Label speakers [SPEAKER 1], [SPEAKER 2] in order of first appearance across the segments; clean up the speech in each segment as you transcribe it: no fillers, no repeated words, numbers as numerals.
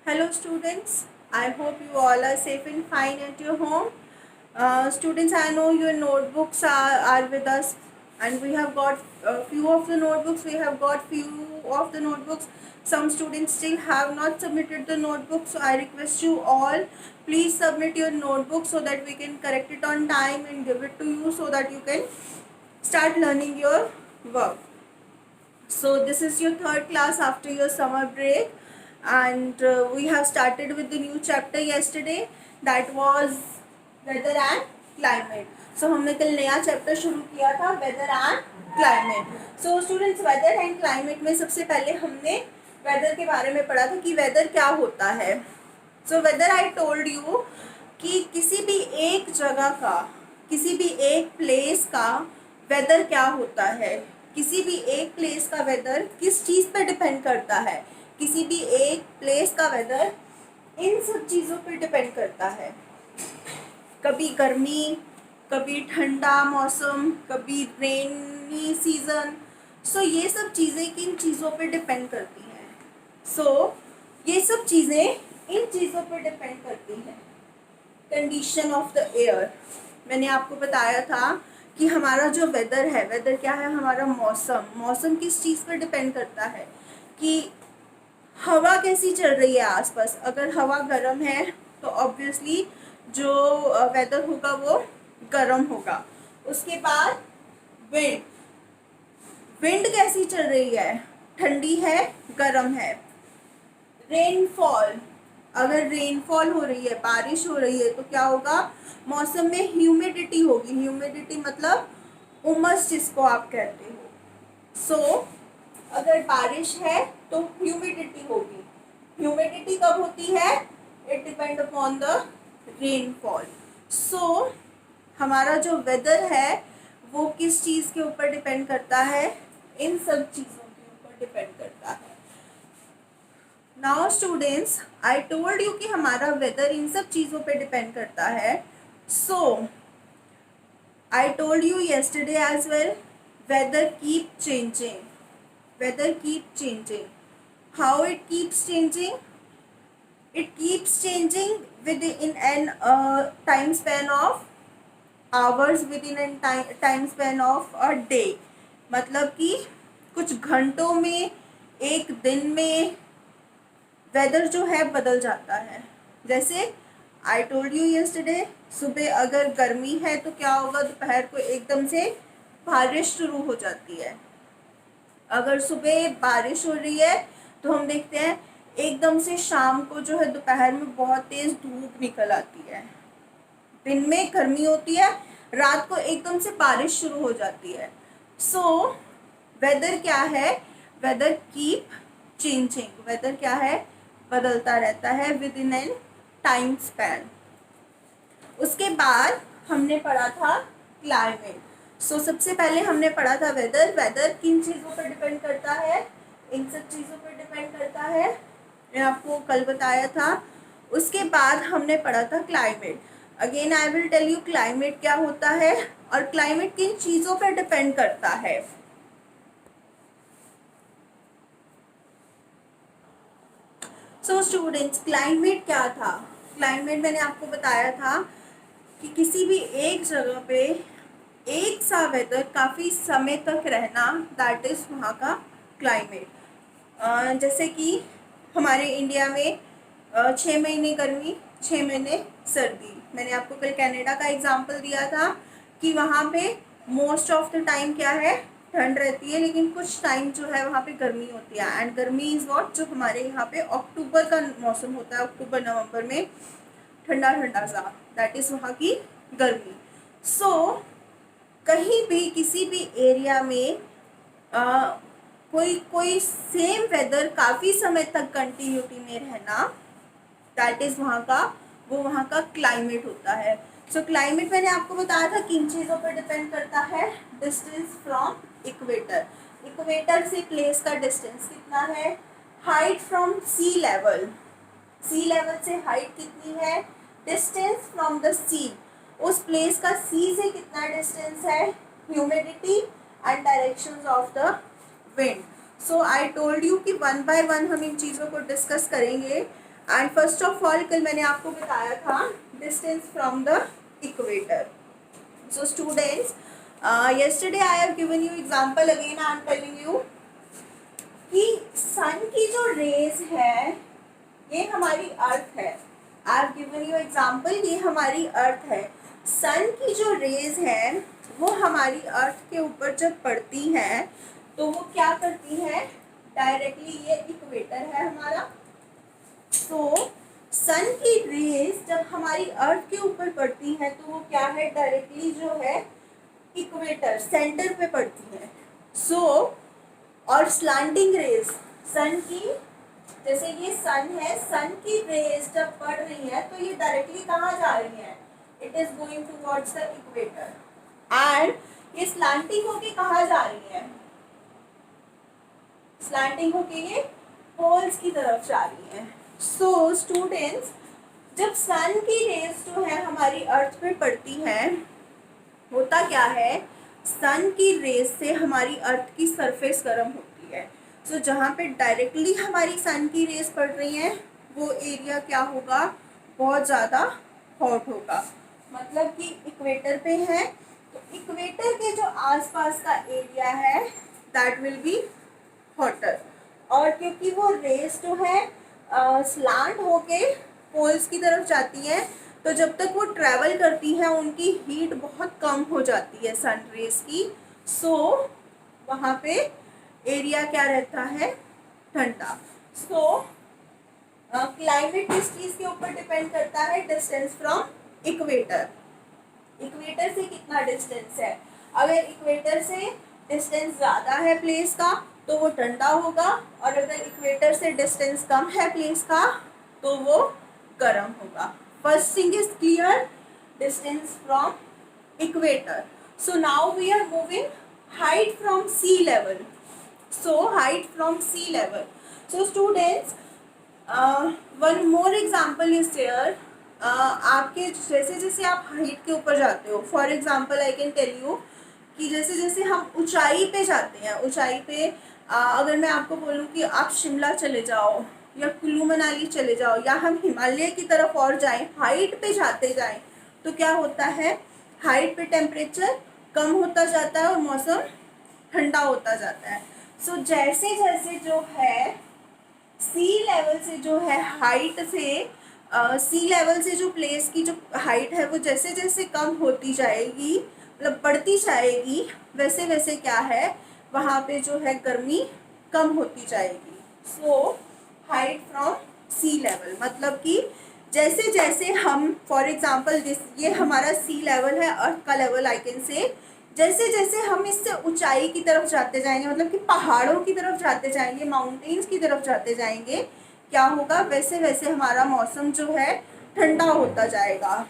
[SPEAKER 1] Hello students, I hope you all are safe and fine at your home. Students, I know your notebooks are with us and we have got few of the notebooks. Some students still have not submitted the notebook, so I request you all, please submit your notebook so that we can correct it on time and give it to you so that you can start learning your work. So this is your third class after your summer break, and we have started with the new chapter yesterday, that was weather and climate. So हमने कल नया chapter शुरू किया था, weather and climate. So students, weather and climate में सबसे पहले हमने वेदर के बारे में पढ़ा था कि वेदर क्या होता है. So whether, I told you कि किसी भी एक जगह का, किसी भी एक प्लेस का वेदर क्या होता है. किसी भी एक प्लेस का वेदर किस चीज़ पर डिपेंड करता है. किसी भी एक प्लेस का वेदर इन सब चीज़ों पर डिपेंड करता है. कभी गर्मी, कभी ठंडा मौसम, कभी रेनी सीजन. सो ये सब चीज़ें किन चीज़ों पर डिपेंड करती हैं. सो ये सब चीज़ें इन चीज़ों पर डिपेंड करती हैं. कंडीशन ऑफ द एयर, मैंने आपको बताया था कि हमारा जो वेदर है, वेदर क्या है, हमारा मौसम. मौसम किस चीज़ पर डिपेंड करता है कि हवा कैसी चल रही है आसपास. अगर हवा गर्म है तो ऑब्वियसली जो वेदर होगा वो गर्म होगा. उसके बाद विंड, विंड कैसी चल रही है, ठंडी है, गर्म है. रेनफॉल, अगर रेनफॉल हो रही है, बारिश हो रही है, तो क्या होगा, मौसम में ह्यूमिडिटी होगी. ह्यूमिडिटी मतलब उमस जिसको आप कहते हो. सो अगर बारिश है तो ह्यूमिडिटी होगी. ह्यूमिडिटी कब होती है, it depend upon the rainfall. So हमारा जो वेदर है वो किस चीज़ के ऊपर डिपेंड करता है, इन सब चीज़ों के ऊपर डिपेंड करता है. Now students, I told you कि हमारा वेदर इन सब चीज़ों पे डिपेंड करता है. So I told you yesterday as well, weather keep changing. Weather keep changing. How it keeps changing? It keeps changing within an time span of hours, within an time span of a day. मतलब कि कुछ घंटों में, एक दिन में weather जो है बदल जाता है. जैसे आई टोल्ड यू यस्टरडे, सुबह अगर गर्मी है तो क्या होगा, दोपहर को एकदम से बारिश शुरू हो जाती है. अगर सुबह बारिश हो रही है तो हम देखते हैं एकदम से शाम को जो है दोपहर में बहुत तेज़ धूप निकल आती है. दिन में गर्मी होती है, रात को एकदम से बारिश शुरू हो जाती है. सो वेदर क्या है, वेदर कीप चेंजिंग. वेदर क्या है, बदलता रहता है with in an time span. उसके बाद हमने पढ़ा था क्लाइमेट. सो सबसे पहले हमने पढ़ा था वेदर. वेदर किन चीज़ों पर डिपेंड करता है, इन सब चीज़ों पर डिपेंड करता है, मैं आपको कल बताया था. उसके बाद हमने पढ़ा था climate. Again I will tell you climate क्या होता है और क्लाइमेट किन चीज़ों पर डिपेंड करता है. सो स्टूडेंट्स, क्लाइमेट क्या था. क्लाइमेट मैंने आपको बताया था कि किसी भी एक जगह पे एक सा वेदर काफ़ी समय तक रहना, दैट इज़ वहाँ का क्लाइमेट. जैसे कि हमारे इंडिया में 6 महीने गर्मी, 6 महीने सर्दी. मैंने आपको कल कनाडा का एग्जांपल दिया था कि वहाँ पे मोस्ट ऑफ द टाइम क्या है, ठंड रहती है, लेकिन कुछ टाइम जो है वहाँ पे गर्मी होती है. एंड गर्मी इज़ वॉट, जो हमारे यहाँ पे अक्टूबर का मौसम होता है, अक्टूबर नवंबर में ठंडा ठंडा सा, दैट इज़ वहाँ की गर्मी. सो कहीं भी किसी भी एरिया में कोई सेम वेदर काफ़ी समय तक कंटिन्यूटी में रहना, दैट इज़ वहाँ का क्लाइमेट होता है. सो क्लाइमेट मैंने आपको बताया था किन चीज़ों पर डिपेंड करता है. डिस्टेंस फ्रॉम इक्वेटर, इक्वेटर से प्लेस का डिस्टेंस कितना है. Height from sea level, sea level से हाइट कितनी है. डिस्टेंस फ्रॉम द सी, उस प्लेस का सी से कितना डिस्टेंस है. Humidity and directions of the wind. So I told you कि वन बाय वन हम इन चीज़ों को डिस्कस करेंगे. एंड फर्स्ट ऑफ ऑल कल मैंने आपको बताया था distance from the equator. So students, yesterday I have given you example, again I am telling you कि सन की जो रेज है ये हमारी अर्थ है. I have given you example, ये हमारी अर्थ है. सन की जो रेज है वो हमारी अर्थ के ऊपर जब पड़ती है तो वो क्या करती है, डायरेक्टली, ये इक्वेटर है हमारा. तो सन की रेज जब हमारी अर्थ के ऊपर पड़ती है तो वो क्या है, डायरेक्टली जो है इक्वेटर सेंटर पे पड़ती है. सो और स्लांटिंग रेज सन की, जैसे ये सन है, सन की रेज जब पड़ रही है तो ये डायरेक्टली कहाँ जा रही है, it is going towards the equator. And ये स्लांटिंग होके कहाँ जा रही है, स्लांटिंग होके ये पोल्स की तरफ जा रही है. सो स्टूडेंट्स, जब सन की रेज जो है हमारी अर्थ पे पड़ती है, होता क्या है, सन की रेज से हमारी अर्थ की सरफेस गर्म होती है. सो जहाँ पे डायरेक्टली हमारी सन की रेज पड़ रही है वो एरिया क्या होगा, बहुत ज़्यादा हॉट होगा. मतलब कि इक्वेटर पे है तो इक्वेटर के जो आसपास का एरिया है दैट विल बी हॉटर. और क्योंकि वो रेज जो है स्लांट होके पोल्स की तरफ जाती है तो जब तक वो ट्रैवल करती है उनकी हीट बहुत कम हो जाती है सन रेज की. सो वहाँ पे एरिया क्या रहता है, ठंडा. सो क्लाइमेट किस चीज़ के ऊपर डिपेंड करता है, डिस्टेंस फ्रॉम इक्वेटर. इक्वेटर से कितना डिस्टेंस है, अगर इक्वेटर से डिस्टेंस ज़्यादा है प्लेस का तो वो ठंडा होगा, और अगर इक्वेटर से डिस्टेंस कम है प्लेस का तो वो गर्म होगा. First thing is clear, distance from equator. So now we are moving height from sea level. So height from sea level. So students, one more example is there. आपके जैसे जैसे आप हाइट के ऊपर जाते हो, for example I can tell you कि जैसे जैसे हम ऊंचाई पे जाते हैं, ऊंचाई पे अगर मैं आपको बोलूँ कि आप शिमला चले जाओ या कुल्लू मनाली चले जाओ या हम हिमालय की तरफ और जाएं, हाइट पे जाते जाएं तो क्या होता है, हाइट पे टेम्परेचर कम होता जाता है और मौसम ठंडा होता जाता है. सो जैसे जैसे जो है सी लेवल से जो है हाइट से सी लेवल से जो प्लेस की जो हाइट है वो जैसे जैसे कम होती जाएगी, मतलब बढ़ती जाएगी, वैसे वैसे क्या है वहाँ पे जो है गर्मी कम होती जाएगी. So height from sea level मतलब कि जैसे जैसे हम, फॉर एग्जाम्पल ये हमारा सी लेवल है, अर्थ का लेवल आई कैन से, जैसे जैसे हम इससे ऊंचाई की तरफ जाते जाएंगे, मतलब कि पहाड़ों की तरफ जाते जाएंगे, माउंटेन्स की तरफ जाते जाएंगे, क्या होगा, वैसे वैसे हमारा मौसम जो है ठंडा होता जाएगा.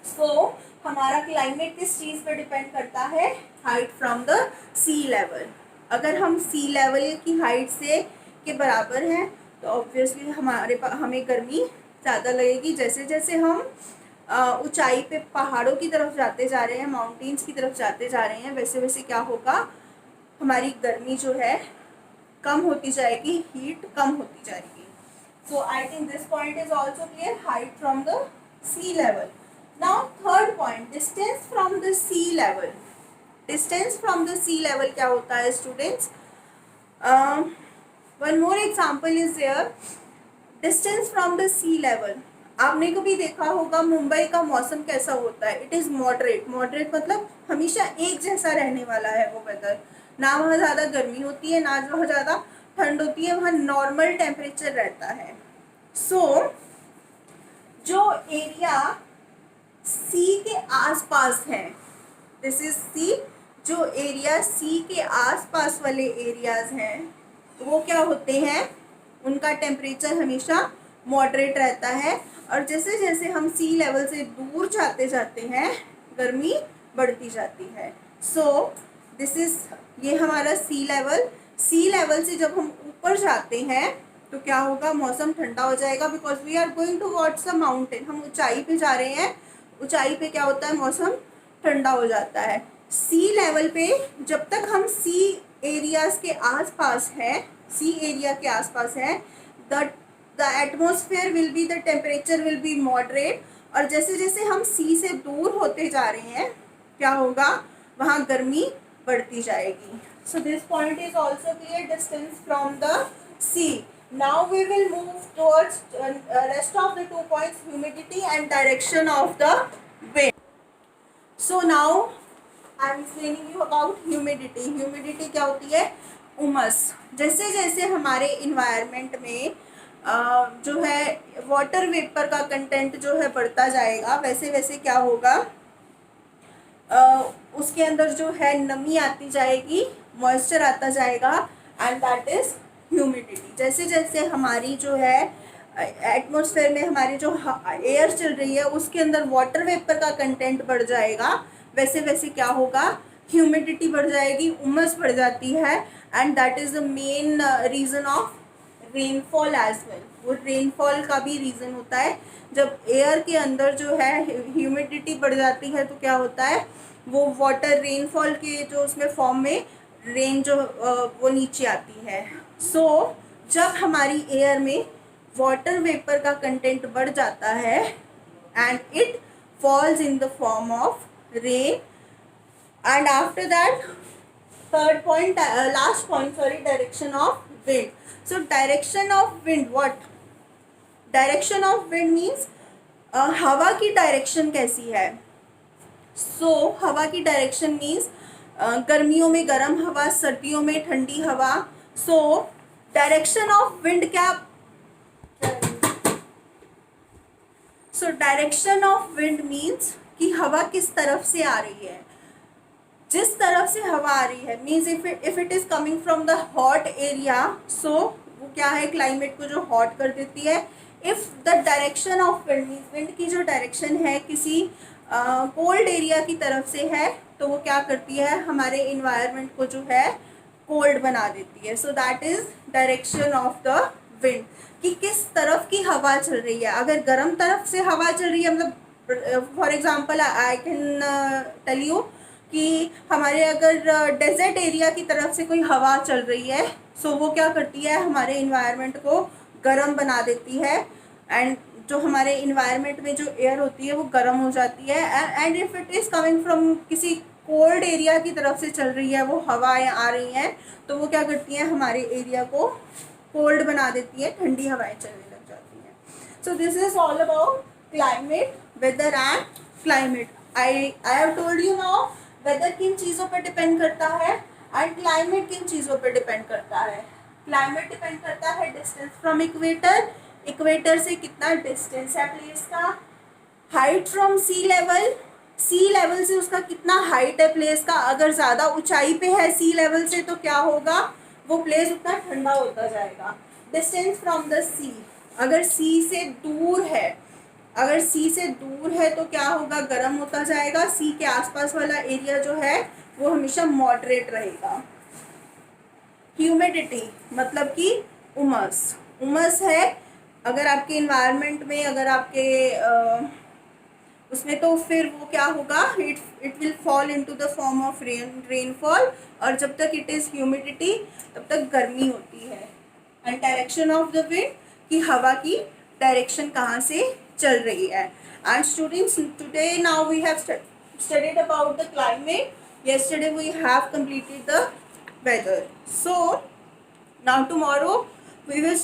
[SPEAKER 1] सो हमारा क्लाइमेट किस चीज़ पर डिपेंड करता है, height from the sea level. अगर हम सी लेवल की हाइट से के बराबर हैं तो ऑब्वियसली हमें गर्मी ज़्यादा लगेगी. जैसे जैसे हम ऊंचाई पे पहाड़ों की तरफ जाते जा रहे हैं, माउंटेन्स की तरफ जाते जा रहे हैं, वैसे वैसे क्या होगा, हमारी गर्मी जो है कम होती जाएगी, हीट कम होती जाएगी. So I think this point is also clear, height from the sea level. Now third point, distance from the sea level. Distance from the sea level क्या होता है students, one more example is there, distance from the sea level. आपने कभी देखा होगा मुंबई का मौसम कैसा होता है, इट इज़ मॉडरेट. मॉडरेट मतलब हमेशा एक जैसा रहने वाला है वो वेदर, ना वहाँ ज़्यादा गर्मी होती है ना वहाँ ज़्यादा ठंड होती है, वहाँ नॉर्मल टेम्परेचर रहता है. सो जो एरिया सी के आसपास है, दिस इज सी, जो एरिया सी के आसपास वाले एरियाज हैं वो क्या होते हैं, उनका टेम्परेचर हमेशा मॉडरेट रहता है, और जैसे जैसे हम सी लेवल से दूर जाते जाते हैं गर्मी बढ़ती जाती है. सो दिस इज, ये हमारा सी लेवल. सी लेवल से जब हम ऊपर जाते हैं तो क्या होगा, मौसम ठंडा हो जाएगा, because we are going towards the mountain. हम ऊंचाई पे जा रहे हैं, ऊंचाई पे क्या होता है, मौसम ठंडा हो जाता है. सी लेवल पे जब तक हम सी एरियाज के आसपास हैं, सी एरिया के आसपास हैं, the the atmosphere will be, the temperature will be moderate, और जैसे जैसे हम सी से दूर होते जा रहे हैं क्या होगा, वहाँ गर्मी बढ़ती जाएगी. So this point is also clear, distance from the sea. Now we will move towards rest of the 2 points, humidity and direction of the wind. So now I am explaining you about humidity. Humidity क्या होती है, उमस. जैसे जैसे हमारे environment में जो है वाटर वेपर का कंटेंट जो है बढ़ता जाएगा, वैसे वैसे क्या होगा, उसके अंदर जो है नमी आती जाएगी, मॉइस्चर आता जाएगा, एंड दैट इज ह्यूमिडिटी. जैसे जैसे हमारी जो है एटमॉस्फेयर में हमारी जो एयर चल रही है उसके अंदर वाटर वेपर का कंटेंट बढ़ जाएगा, वैसे वैसे क्या होगा, ह्यूमिडिटी बढ़ जाएगी, उमस बढ़ जाती है, and that is the main reason of rainfall as well. वो रेनफॉल का भी रीज़न होता है. जब एयर के अंदर जो है ह्यूमिडिटी बढ़ जाती है तो क्या होता है, वो वाटर रेनफॉल के जो उसमें फॉर्म में रेन जो वो नीचे आती है. सो जब हमारी एयर में वाटर वेपर का कंटेंट बढ़ जाता है and it falls in the form of rain, and after that third point, last point, sorry, direction of wind. So direction of wind, what? Direction of wind means हवा की direction कैसी है. So हवा की direction means गर्मियों में गर्म हवा, सर्दियों में ठंडी हवा. So डायरेक्शन ऑफ विंड क्या, so direction of wind means कि हवा किस तरफ से आ रही है. जिस तरफ से हवा आ रही है means if it is coming from the hot area, so वो क्या है, क्लाइमेट को जो हॉट कर देती है. If the direction of wind means wind की जो डायरेक्शन है किसी कोल्ड एरिया की तरफ से है, तो वो क्या करती है, हमारे इन्वायरमेंट को जो है कोल्ड बना देती है. So that is direction of the wind, कि किस तरफ की हवा चल रही है. अगर गर्म तरफ से हवा चल रही है, मतलब for example I can tell you कि हमारे अगर डेजर्ट एरिया की तरफ से कोई हवा चल रही है, सो वो क्या करती है, हमारे इन्वायरमेंट को गर्म बना देती है, एंड जो हमारे इन्वायरमेंट में जो एयर होती है वो गर्म हो जाती है. And if it is coming from किसी कोल्ड एरिया की तरफ से चल रही है वो हवाएं आ रही हैं, तो वो क्या करती हैं, हमारे एरिया को कोल्ड बना देती है, ठंडी हवाएं चलने लग जाती हैं. So this is all about climate, weather and climate. I have told you now weather किन चीज़ों पर डिपेंड करता है एंड क्लाइमेट किन चीज़ों पर डिपेंड करता है. क्लाइमेट डिपेंड करता है डिस्टेंस फ्रॉम इक्वेटर, इक्वेटर से कितना डिस्टेंस है प्लेस का. Height from sea level, sea level से उसका कितना हाइट है प्लेस का. अगर ज़्यादा ऊंचाई पे है सी लेवल से तो क्या होगा, वो प्लेस उतना ठंडा होता जाएगा. डिस्टेंस फ्रॉम द सी, अगर सी से दूर है, अगर सी से दूर है तो क्या होगा, गर्म होता जाएगा. सी के आसपास वाला एरिया जो है वो हमेशा मॉडरेट रहेगा. ह्यूमिडिटी मतलब कि उमस, उमस है अगर आपके इन्वायरमेंट में, अगर आपके उसमें, तो फिर वो क्या होगा, it will fall into the form of rainfall. और जब तक इट इज़ ह्यूमिडिटी तब तक गर्मी होती है. And direction of the wind, कि हवा की डायरेक्शन कहाँ से चल रही है. And students, today now we have studied about the climate. Yesterday we have completed the weather. So now tomorrow we will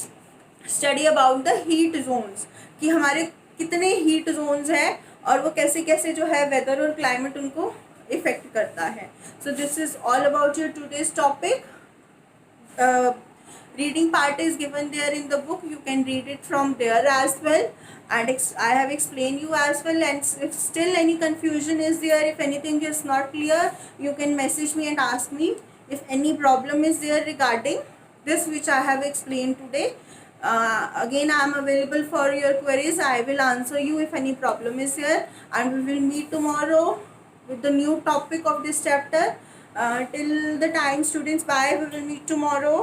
[SPEAKER 1] study about the heat zones, कि हमारे कितने हीट जोन्स हैं और वो कैसे कैसे जो है वेदर और क्लाइमेट उनको इफेक्ट करता है. सो this is all about your today's topic. Reading part is given there in the book. You can read it from there as well, and I have explained you as well. And if still any confusion is there, if anything is not clear, you can message me and ask me. If any problem is there regarding this which I have explained today, again I am available for your queries. I will answer you if any problem is there, and we will meet tomorrow with the new topic of this chapter. Till the time, students, bye. We will meet tomorrow.